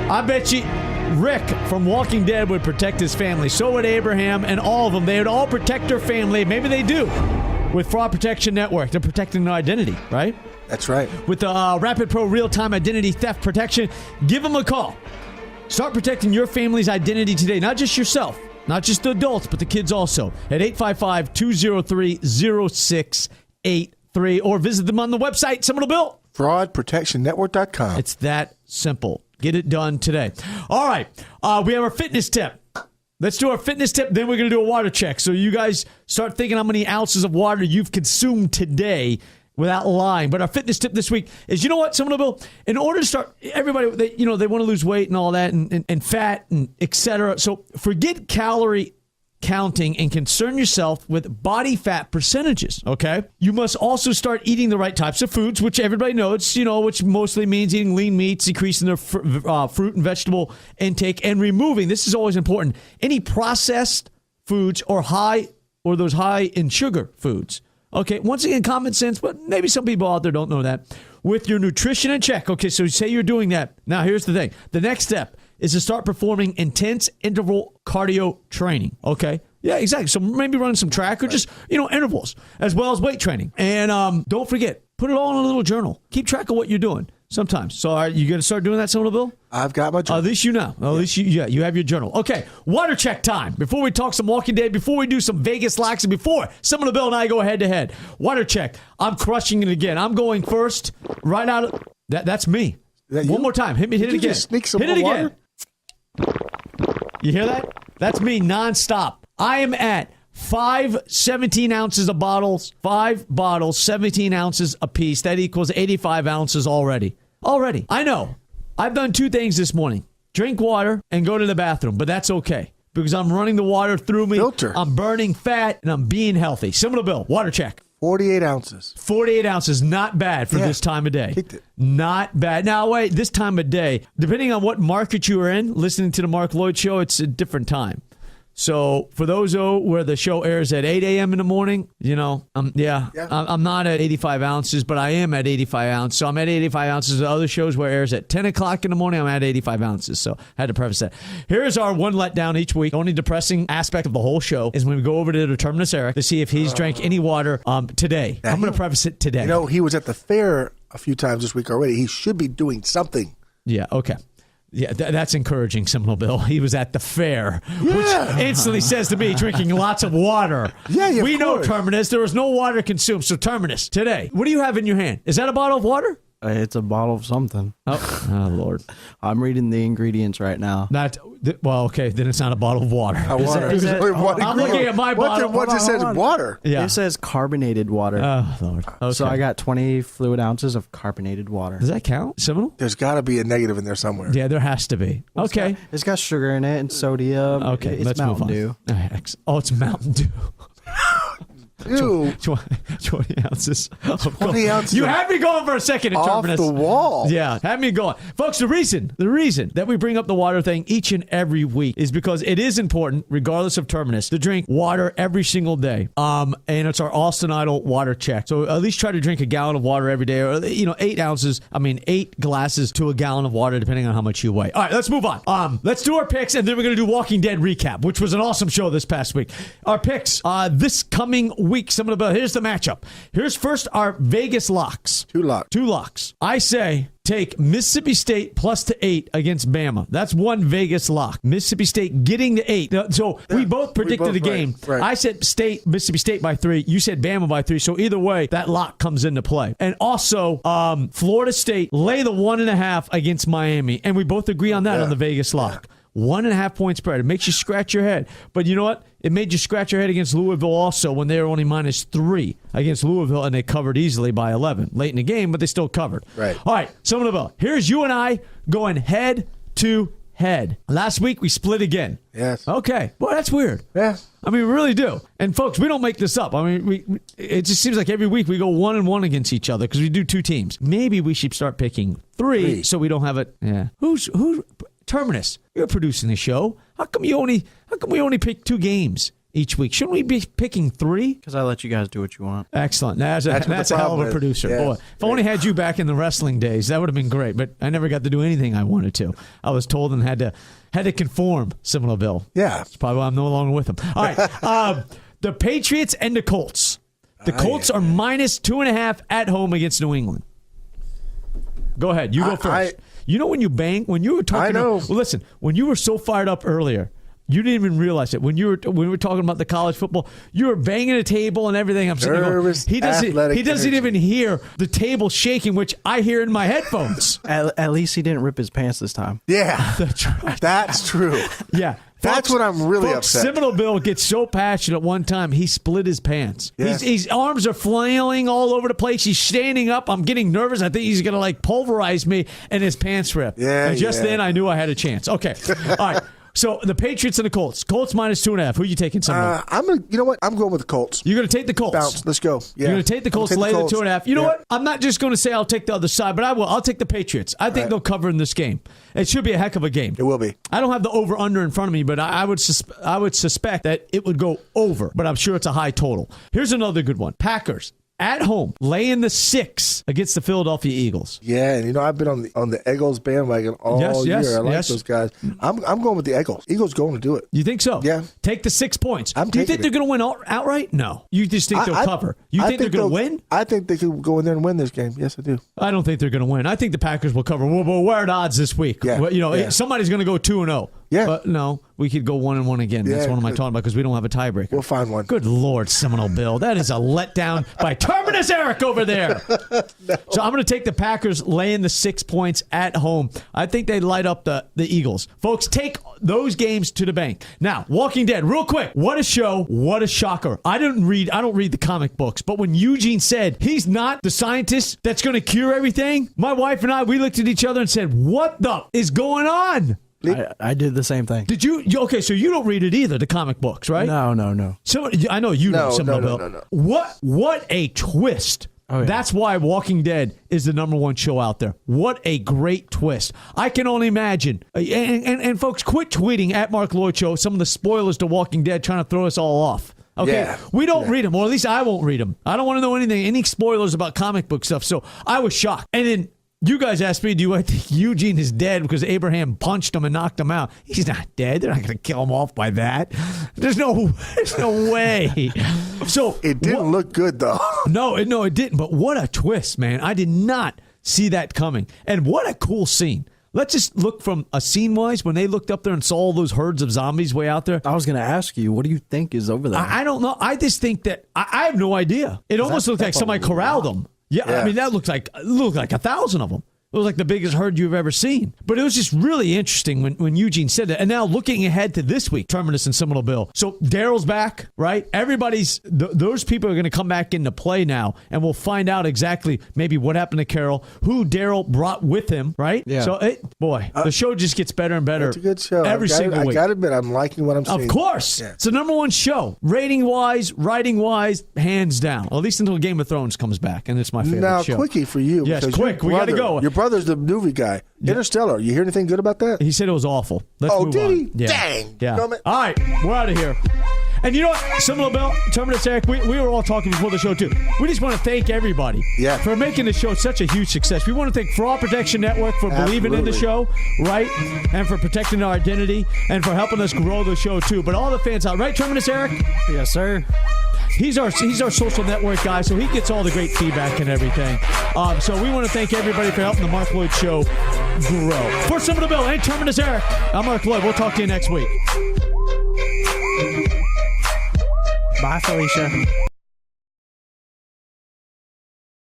I bet you Rick from Walking Dead would protect his family. So would Abraham and all of them. They would all protect their family. Maybe they do with Fraud Protection Network. They're protecting their identity, right? That's right. With the Rapid Pro Real-Time Identity Theft Protection, give them a call. Start protecting your family's identity today. Not just yourself, not just the adults, but the kids also. At 855-203-0683. Or visit them on the website. Someone will bill. FraudProtectionNetwork.com. It's that simple. Get it done today. All right. We have our fitness tip. Let's do our fitness tip. Then we're going to do a water check. So you guys start thinking how many ounces of water you've consumed today without lying. But our fitness tip this week is, you know what, someone will, in order to start, everybody, they want to lose weight and all that and fat and et cetera. So forget calorie counting and concern yourself with body fat percentages, okay? You must also start eating the right types of foods, which everybody knows, which mostly means eating lean meats, increasing their fruit and vegetable intake, and removing, this is always important, any processed foods or those high in sugar foods. Okay, once again, common sense, but maybe some people out there don't know that. With your nutrition in check. Okay, so say you're doing that. Now, here's the thing. The next step is to start performing intense interval cardio training. Okay? Yeah, exactly. So maybe run some track or just, intervals, as well as weight training. And don't forget, put it all in a little journal. Keep track of what you're doing sometimes. So are you going to start doing that, Seminole Bill? I've got my journal. At least you know. At least you have your journal. Okay, water check time. Before we talk some Walking Dead, before we do some Vegas locks, and before Seminole Bill and I go head-to-head. Water check. I'm crushing it again. I'm going first. Right out of... That's me. One more time. Hit it again. Sneak some Hit it water? again. You hear that? That's me nonstop. I am at 17 ounces of bottles. 5 bottles, 17 ounces apiece. That equals 85 ounces already. I know. I've done 2 things this morning. Drink water and go to the bathroom. But that's okay. Because I'm running the water through me. Filter. I'm burning fat and I'm being healthy. Similar Bill. Water check. 48 ounces. 48 ounces. Not bad for this time of day. Kicked it. Not bad. Now, wait. This time of day, depending on what market you are in, listening to the Marc Loyd Show, it's a different time. So for those where the show airs at 8 a.m. in the morning, I'm not at 85 ounces, but I am at 85 ounces. So I'm at 85 ounces. The other shows where it airs at 10 o'clock in the morning, I'm at 85 ounces. So I had to preface that. Here's our one letdown each week. The only depressing aspect of the whole show is when we go over to the Terminus Eric to see if he's drank any water today. I'm going to preface it today. He was at the fair a few times this week already. He should be doing something. Yeah, okay. Yeah, that's encouraging, Seminole Bill. He was at the fair, which instantly says to me, drinking lots of water. We know, Terminus, there was no water consumed. So, Terminus, today, what do you have in your hand? Is that a bottle of water? It's a bottle of something. Oh, Lord. I'm reading the ingredients right now. Okay, then it's not a bottle of water. Water. I'm looking at my bottle. What just says water? Yeah. It says carbonated water. Oh, Lord. Okay. So I got 20 fluid ounces of carbonated water. Does that count, Seminole? There's got to be a negative in there somewhere. Yeah, there has to be. Okay. It's got sugar in it and sodium. Okay, it's let's Mountain move on. Dew. Oh, it's Mountain Dew. Ew. 20 ounces. 20 ounces. You had me going for a second. Off the wall. Yeah, had me going. Folks, the reason that we bring up the water thing each and every week is because it is important, regardless of terminus, to drink water every single day. And it's our Austin Idol water check. So at least try to drink a gallon of water every day, or 8 glasses to a gallon of water, depending on how much you weigh. All right, let's move on. Let's do our picks, and then we're going to do Walking Dead recap, which was an awesome show this past week. Our picks this coming week. Here's the matchup. Here's first our Vegas locks. Two locks. I say take Mississippi State plus to 8 against Bama. That's one Vegas lock. Mississippi State getting to 8. So we both predicted the game. Right. I said Mississippi State by 3. You said Bama by 3. So either way, that lock comes into play. And also, Florida State lay the 1.5 against Miami. And we both agree on that on the Vegas lock. 1.5 point spread. It makes you scratch your head. But you know what? It made you scratch your head against Louisville also when they were only -3 against Louisville, and they covered easily by 11 late in the game, but they still covered. Right. All right, Somerville. Here's you and I going head to head. Last week, we split again. Yes. Okay. Boy, that's weird. Yeah. I mean, we really do. And folks, we don't make this up. I mean, it just seems like every week we go 1-1 against each other because we do 2 teams. Maybe we should start picking 3 so we don't have it. Yeah. Who's Terminus? You're producing the show. How come we only pick 2 games each week? Shouldn't we be picking 3? Because I let you guys do what you want. Excellent. That's a hell of a producer. Yeah. Boy, if I only had you back in the wrestling days, that would have been great. But I never got to do anything I wanted to. I was told and had to conform, Seminole Bill. Yeah. That's probably why I'm no longer with them. All right. The Patriots and the Colts. The Colts are -2.5 at home against New England. Go ahead. You go first. You know when you were talking. I know. Well, listen. When you were so fired up earlier, you didn't even realize it. When we were talking about the college football, you were banging a table and everything. I'm sitting there going, he doesn't even hear the table shaking, which I hear in my headphones. At least he didn't rip his pants this time. Yeah. That's right. That's true. Yeah. That's what I'm really folks, upset. Seminole Bill gets so passionate one time, he split his pants. Yes. His arms are flailing all over the place. He's standing up. I'm getting nervous. I think he's going to pulverize me, and his pants rip. Yeah, and just then, I knew I had a chance. Okay. All right. So the Patriots and the Colts. Colts -2.5. Who are you taking? You know what? I'm going with the Colts. You're going to take the Colts. Bounce. Let's go. Yeah. You're going to take the Colts, lay the 2.5. You know what? I'm not just going to say I'll take the other side, but I will. I'll take the Patriots. I think they'll cover in this game. It should be a heck of a game. It will be. I don't have the over/under in front of me, but I would suspect that it would go over, but I'm sure it's a high total. Here's another good one. Packers. At home, laying the 6 against the Philadelphia Eagles. Yeah, and I've been on the Eagles bandwagon all year. I like those guys. I'm going with the Eagles. Eagles going to do it. You think so? Yeah. Take the 6 points. Do you think they're going to win outright? No. You just think they'll cover. You think they're going to win? I think they could go in there and win this game. Yes, I do. I don't think they're going to win. I think the Packers will cover. We're at odds this week. Yeah. Somebody's going to go 2-0. Yeah. But no, we could go 1-1 again. That's what am I talking about because we don't have a tiebreaker. We'll find one. Good Lord, Seminole Bill. That is a letdown by Terminus Eric over there. No. So I'm going to take the Packers laying the 6 points at home. I think they light up the Eagles. Folks, take those games to the bank. Now, Walking Dead, real quick. What a show. What a shocker. I don't read the comic books, but when Eugene said he's not the scientist that's going to cure everything, my wife and I, we looked at each other and said, what the is going on? I did the same thing. Did you? Okay, so you don't read it either, the comic books, right? No. I know you know some of them. No. What a twist. Oh, yeah. That's why Walking Dead is the #1 show out there. What a great twist. I can only imagine. And folks, quit tweeting at Marc Loyd Show some of the spoilers to Walking Dead trying to throw us all off. Okay, we don't read them, or at least I won't read them. I don't want to know any spoilers about comic book stuff, so I was shocked. And then you guys asked me, do I think Eugene is dead because Abraham punched him and knocked him out? He's not dead. They're not going to kill him off by that. There's no way. So it didn't look good, though. No, it didn't. But what a twist, man. I did not see that coming. And what a cool scene. Let's just look from a scene-wise when they looked up there and saw all those herds of zombies way out there. I was going to ask you, what do you think is over there? I don't know. I just think that I have no idea. It almost looked like somebody corralled them. Yeah, I mean, that looked like 1,000 of them. It was like the biggest herd you've ever seen. But it was just really interesting when Eugene said that. And now looking ahead to this week, Terminus and Seminole. So Daryl's back, right? Those people are going to come back into play now, and we'll find out exactly maybe what happened to Carroll, who Daryl brought with him, right? Yeah. So, the show just gets better and better. It's a good show. Every single week. I got to admit, I'm liking what I'm seeing. Of course. Yeah. It's the number one show. Rating-wise, writing-wise, hands down. At least until Game of Thrones comes back, and it's my favorite show. Now, quickie for you. Yes, because quick. We got to go. Your brother's the movie guy. Yeah. Interstellar. You hear anything good about that? He said it was awful. Let's move did on. he? Yeah. Dang. Yeah. All right, we're out of here. And you know what? Seminole Bell, Terminus Eric, we were all talking before the show, too. We just want to thank everybody for making the show such a huge success. We want to thank Fraud Protection Network for believing in the show, right? And for protecting our identity and for helping us grow the show, too. But all the fans out, right, Terminus Eric? Yes, sir. He's our social network guy, so he gets all the great feedback and everything. So we want to thank everybody for helping the Marc Loyd Show grow. For Seminole Bill and Terminus Eric, I'm Marc Loyd. We'll talk to you next week. Bye, Felicia.